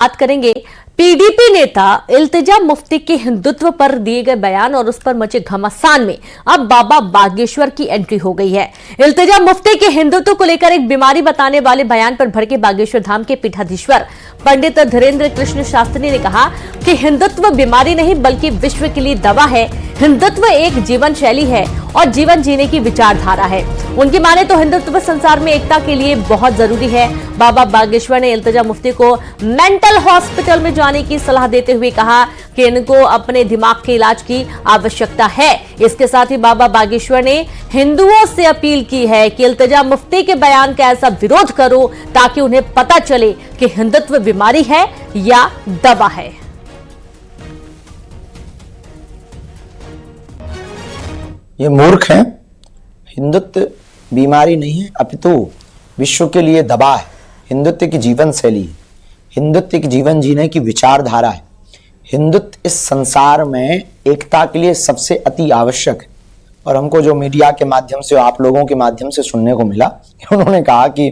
बात करेंगे पीडीपी नेता इल्तिजा मुफ्ती के हिंदुत्व पर दिए गए बयान और उस पर मचे घमासान में अब बाबा बागेश्वर की एंट्री हो गई है। इल्तिजा मुफ्ती के हिंदुत्व को लेकर एक बीमारी बताने वाले बयान पर भड़के बागेश्वर धाम के पीठाधीश्वर पंडित धीरेन्द्र कृष्ण शास्त्री ने कहा कि हिंदुत्व बीमारी नहीं बल्कि विश्व के लिए दवा है। हिंदुत्व एक जीवन शैली है और जीवन जीने की विचारधारा है। उनकी माने तो हिंदुत्व संसार में एकता के लिए बहुत जरूरी है। बाबा बागेश्वर ने इल्तिजा मुफ्ती को मेंटल हॉस्पिटल में जाने की सलाह देते हुए कहा कि इनको अपने दिमाग के इलाज की आवश्यकता है। इसके साथ ही बाबा बागेश्वर ने हिंदुओं से अपील की है कि इल्तिजा मुफ्ती के बयान का ऐसा विरोध करो ताकि उन्हें पता चले कि हिंदुत्व बीमारी है या दवा है। ये मूर्ख हैं। हिंदुत्व बीमारी नहीं है अपितु विश्व के लिए दवा है। हिंदुत्व की जीवन शैली है। हिंदुत्व की जीवन जीने की विचारधारा है। हिंदुत्व इस संसार में एकता के लिए सबसे अति आवश्यक है। और हमको जो मीडिया के माध्यम से आप लोगों के माध्यम से सुनने को मिला, उन्होंने कहा कि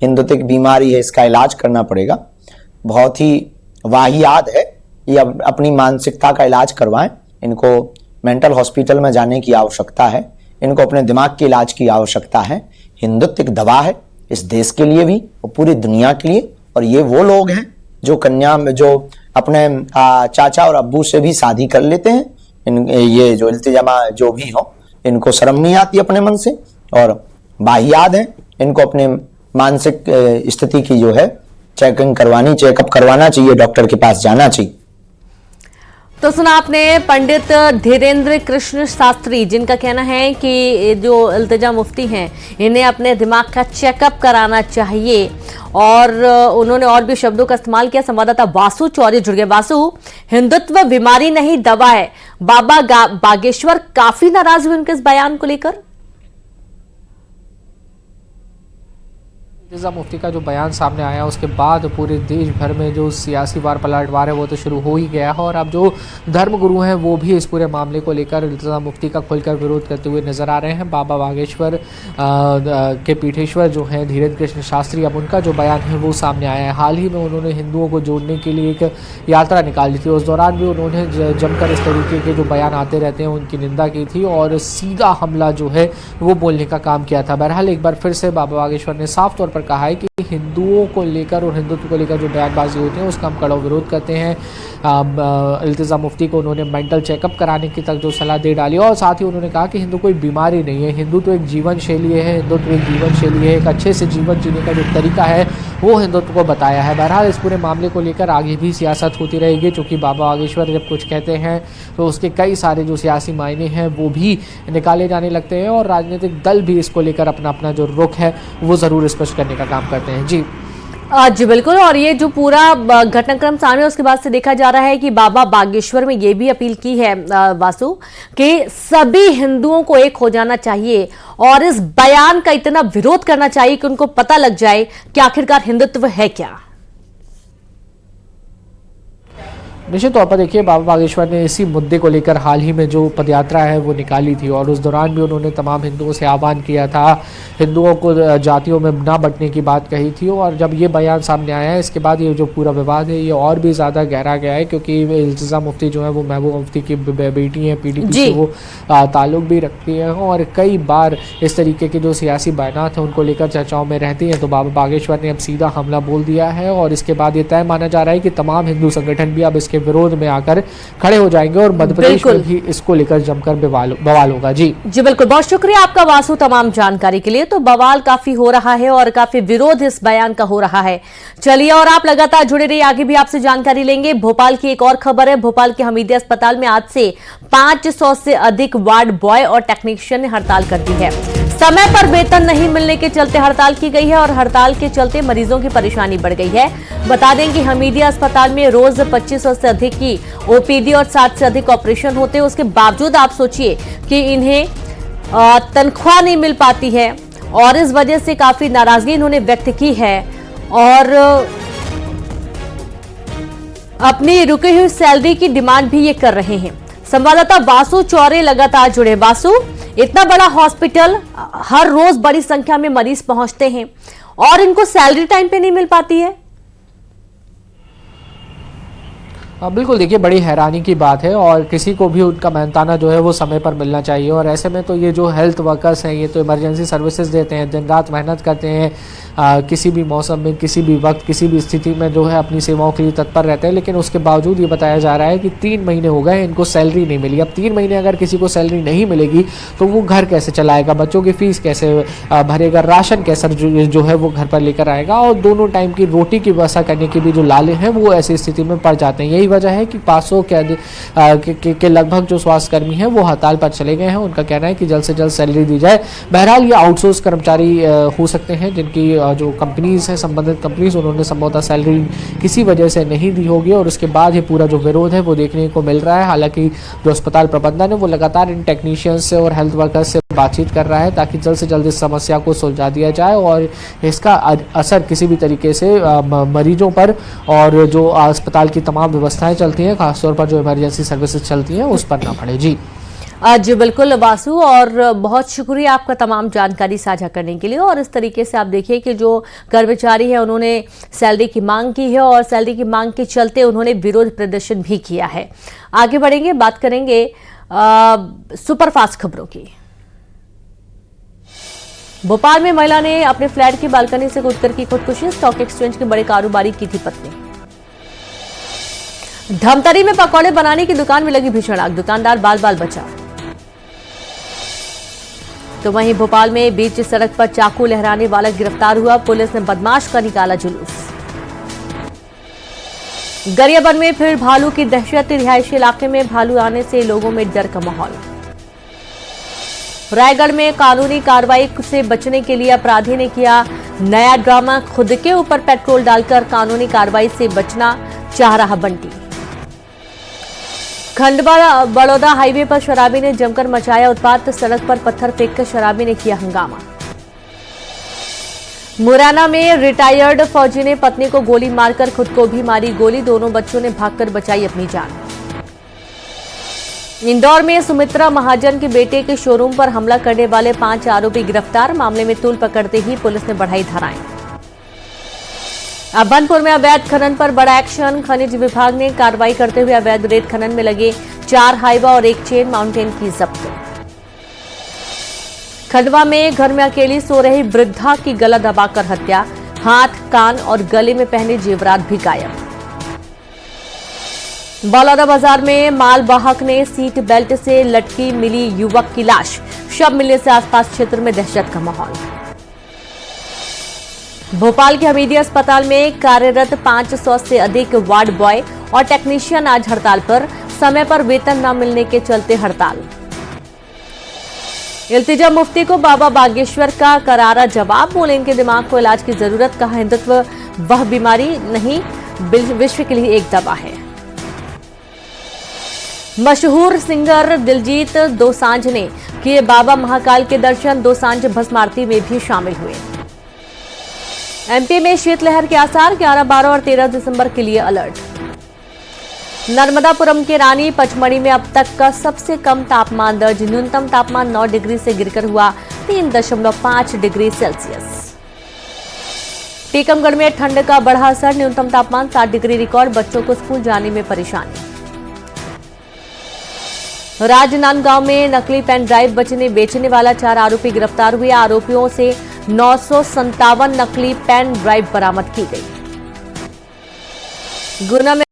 हिंदुत्व की बीमारी है, इसका इलाज करना पड़ेगा, बहुत ही वाहियात है। ये अपनी मानसिकता का इलाज करवाएं। इनको मेंटल हॉस्पिटल में जाने की आवश्यकता है। इनको अपने दिमाग के इलाज की आवश्यकता है। हिंदुत्व एक दवा है इस देश के लिए भी और पूरी दुनिया के लिए। और ये वो लोग हैं जो कन्या में जो अपने चाचा और अब्बू से भी शादी कर लेते हैं। ये जो इल्तिजामा जो भी हो, इनको शर्म नहीं आती अपने मन से और वाहियात हैं। इनको अपने मानसिक स्थिति की जो है चेकअप करवाना चाहिए, डॉक्टर के पास जाना चाहिए। तो सुना आपने पंडित धीरेन्द्र कृष्ण शास्त्री, जिनका कहना है कि जो इल्तिजा मुफ्ती हैं इन्हें अपने दिमाग का चेकअप कराना चाहिए। और उन्होंने और भी शब्दों का इस्तेमाल किया। संवाददाता वासु चौरी जुड़ गए। वासु, हिंदुत्व बीमारी नहीं दवा है, बाबा बागेश्वर काफी नाराज हुए उनके इस बयान को लेकर। इल्तिजा मुफ्ती का जो बयान सामने आया उसके बाद पूरे देश भर में जो सियासी वार पलटवार है वो तो शुरू हो ही गया है। और अब जो धर्मगुरु हैं वो भी इस पूरे मामले को लेकर इल्तिजा मुफ्ती का खुलकर विरोध करते हुए नजर आ रहे हैं। बाबा बागेश्वर के पीठेश्वर जो हैं धीरेन्द्र कृष्ण शास्त्री, अब उनका जो बयान है वो सामने आया है। हाल ही में उन्होंने हिंदुओं को जोड़ने के लिए एक यात्रा निकाली थी। उस दौरान भी उन्होंने जमकर इस तरीके के जो बयान आते रहते हैं उनकी निंदा की थी और सीधा हमला जो है वो बोलने का काम किया था। बहरहाल एक बार फिर से बाबा बागेश्वर ने साफ तौर पर कहा है कि हिंदुओं को लेकर और हिंदुत्व को लेकर जो बयानबाजी होती है उसका हम कड़ा विरोध करते हैं। इल्तिजा मुफ्ती को उन्होंने मेंटल चेकअप कराने की तक जो सलाह दे डाली और साथ ही उन्होंने कहा कि हिंदू कोई बीमारी नहीं है, हिंदुत्व एक जीवन शैली है। हिंदुत्व एक जीवन शैली है, एक अच्छे से जीवन जीने का जो तरीका है वो हिंदुत्व को बताया है। बहरहाल इस पूरे मामले को लेकर आगे भी सियासत होती रहेगी, क्योंकि बाबा बागेश्वर जब कुछ कहते हैं तो उसके कई सारे जो सियासी मायने हैं वो भी निकाले जाने लगते हैं और राजनीतिक दल भी इसको लेकर अपना अपना जो रुख है वो ज़रूर स्पष्ट करने का काम करते हैं। जी बिल्कुल। और ये जो पूरा घटनाक्रम सामने उसके बाद से देखा जा रहा है कि बाबा बागेश्वर में ये भी अपील की है वासु कि सभी हिंदुओं को एक हो जाना चाहिए और इस बयान का इतना विरोध करना चाहिए कि उनको पता लग जाए कि आखिरकार हिंदुत्व है क्या। निश्चित तौर पर देखिए, बाबा बागेश्वर ने इसी मुद्दे को लेकर हाल ही में जो पदयात्रा है वो निकाली थी और उस दौरान भी उन्होंने तमाम हिंदुओं से आह्वान किया था, हिंदुओं को जातियों में ना बंटने की बात कही थी। और जब ये बयान सामने आया है इसके बाद ये जो पूरा विवाद है ये और भी ज़्यादा गहरा गया है, क्योंकि इल्तिजा मुफ्ती जो है वो महबूब मुफ्ती की बेटी हैं, पीडीपी से वो ताल्लुक भी रखती हैं और कई बार इस तरीके के जो सियासी बयानात हैं उनको लेकर चर्चाओं में रहती हैं। तो बाबा बागेश्वर ने अब सीधा हमला बोल दिया है और इसके बाद ये तय माना जा रहा है कि तमाम हिंदू संगठन भी अब इसके विरोध में आकर खड़े हो जाएंगे और मध्य प्रदेश में भी इसको लेकर जमकर बवाल होगा। जी बिल्कुल, बहुत शुक्रिया आपका वासु तमाम जानकारी के लिए। तो बवाल काफी हो रहा है और काफी विरोध इस बयान का हो रहा है। चलिए, और आप लगातार जुड़े रहिए, आगे भी आपसे जानकारी लेंगे। भोपाल की एक और खबर है। भोपाल के हमीदिया अस्पताल में आज से 500 से अधिक वार्ड बॉय और टेक्नीशियन ने हड़ताल कर दी है। समय पर वेतन नहीं मिलने के चलते हड़ताल की गई है और हड़ताल के चलते मरीजों की परेशानी बढ़ गई है। बता दें कि हमीदिया अस्पताल में रोज 2500 से अधिक की ओपीडी और 60 से अधिक ऑपरेशन होते हैं। उसके बावजूद आप सोचिए कि इन्हें तनख्वाह नहीं मिल पाती है और इस वजह से काफी नाराजगी इन्होंने व्यक्त की है और अपनी रुकी हुई सैलरी की डिमांड भी ये कर रहे हैं। संवाददाता वासु चौरे लगातार जुड़े। वासु, इतना बड़ा हॉस्पिटल, हर रोज बड़ी संख्या में मरीज पहुंचते हैं और इनको सैलरी टाइम पे नहीं मिल पाती है। बिल्कुल, देखिए बड़ी हैरानी की बात है और किसी को भी उनका मेहनताना जो है वो समय पर मिलना चाहिए। और ऐसे में तो ये जो हेल्थ वर्कर्स हैं, ये तो इमरजेंसी सर्विसेज देते हैं, दिन रात मेहनत करते हैं, किसी भी मौसम में, किसी भी वक्त, किसी भी स्थिति में जो है अपनी सेवाओं के लिए तत्पर रहते हैं। लेकिन उसके बावजूद ये बताया जा रहा है कि 3 महीने हो गए इनको सैलरी नहीं मिली। अब 3 महीने अगर किसी को सैलरी नहीं मिलेगी तो वो घर कैसे चलाएगा, बच्चों की फीस कैसे भरेगा, राशन कैसे जो है वो घर पर लेकर आएगा, और दोनों टाइम की रोटी की व्यवस्था करने की भी जो लाले हैं वो ऐसी स्थिति में पड़ जाते हैं। यही वजह है कि 500 के लगभग जो स्वास्थ्यकर्मी हैं वो हड़ताल पर चले गए हैं। उनका कहना है कि जल्द से जल्द सैलरी दी जाए। बहरहाल ये आउटसोर्स कर्मचारी हो सकते हैं जिनकी जो कंपनीज हैं, संबंधित कंपनीज, उन्होंने संभवतः सैलरी किसी वजह से नहीं दी होगी और उसके बाद ये पूरा जो विरोध है वो देखने को मिल रहा है। हालांकि जो अस्पताल प्रबंधन है वो लगातार इन टेक्नीशियंस से और हेल्थ वर्कर्स से बातचीत कर रहा है ताकि जल्द से जल्द इस समस्या को सुलझा दिया जाए और इसका असर किसी भी तरीके से मरीजों पर और जो अस्पताल की तमाम व्यवस्थाएं चलती हैं, खासतौर पर जो इमरजेंसी सर्विसेज चलती हैं, उस पर ना पड़े। जी जी बिल्कुल वासु, और बहुत शुक्रिया आपका तमाम जानकारी साझा करने के लिए। और इस तरीके से आप देखिए कि जो कर्मचारी है उन्होंने सैलरी की मांग की है और सैलरी की मांग के चलते उन्होंने विरोध प्रदर्शन भी किया है। आगे बढ़ेंगे, बात करेंगे सुपरफास्ट खबरों की। भोपाल में महिला ने अपने फ्लैट की बालकनी से कूदकर की खुदकुशी। स्टॉक एक्सचेंज के बड़े कारोबारी की थी पत्नी। धमतरी में पकौड़े बनाने की दुकान में लगी भीषण आग, दुकानदार बाल बाल बचा। तो वहीं भोपाल में बीच सड़क पर चाकू लहराने वाला गिरफ्तार हुआ, पुलिस ने बदमाश का निकाला जुलूस। गरियाबंद में फिर भालू की दहशत, रिहायशी इलाके में भालू आने से लोगों में डर का माहौल। रायगढ़ में कानूनी कार्रवाई से बचने के लिए अपराधी ने किया नया ड्रामा, खुद के ऊपर पेट्रोल डालकर कानूनी कार्रवाई से बचना चाह रहा बंटी। खंडवा बड़ौदा हाईवे पर शराबी ने जमकर मचाया उत्पात, सड़क पर पत्थर फेंककर शराबी ने किया हंगामा। मुरैना में रिटायर्ड फौजी ने पत्नी को गोली मारकर खुद को भी मारी गोली, दोनों बच्चों ने भागकर बचाई अपनी जान। इंदौर में सुमित्रा महाजन के बेटे के शोरूम पर हमला करने वाले 5 आरोपी गिरफ्तार, मामले में तूल पकड़ते ही पुलिस ने बढ़ाई धाराएं। अभनपुर में अवैध खनन पर बड़ा एक्शन, खनिज विभाग ने कार्रवाई करते हुए अवैध रेत खनन में लगे 4 हाइवा और 1 चेन माउंटेन की जब्त। खंडवा में घर में अकेली सो रही वृद्धा की गला दबाकर हत्या, हाथ, कान और गले में पहने जेवरात भी गायब। बलौदा बाजार में मालवाहक ने सीट बेल्ट से लटकी मिली युवक की लाश, शव मिलने से आसपास क्षेत्र में दहशत का माहौल। भोपाल के हमीदिया अस्पताल में कार्यरत 500 से अधिक वार्ड बॉय और टेक्नीशियन आज हड़ताल पर, समय पर वेतन न मिलने के चलते हड़ताल। इल्तिजा मुफ्ती को बाबा बागेश्वर का करारा जवाब, बोले इनके दिमाग को इलाज की जरूरत, कहा हिंदुत्व वह बीमारी नहीं विश्व के लिए एक दवा है। मशहूर सिंगर दिलजीत दोसांझ ने किए बाबा महाकाल के दर्शन, दोसांझ भस्म आरती में भी शामिल हुए। एमपी में शीतलहर के आसार, 11, 12 और 13 दिसंबर के लिए अलर्ट। नर्मदापुरम के रानी पचमढ़ी में अब तक का सबसे कम तापमान दर्ज, न्यूनतम तापमान 9 डिग्री से गिरकर हुआ 3.5 डिग्री सेल्सियस। टीकमगढ़ में ठंड का बढ़ा असर, न्यूनतम तापमान 7 डिग्री रिकॉर्ड, बच्चों को स्कूल जाने में परेशानी। राजनांदगांव में नकली पेन ड्राइव बेचने वाला 4 आरोपी गिरफ्तार हुए, आरोपियों से 957 नकली पेन ड्राइव बरामद की गई। गुना में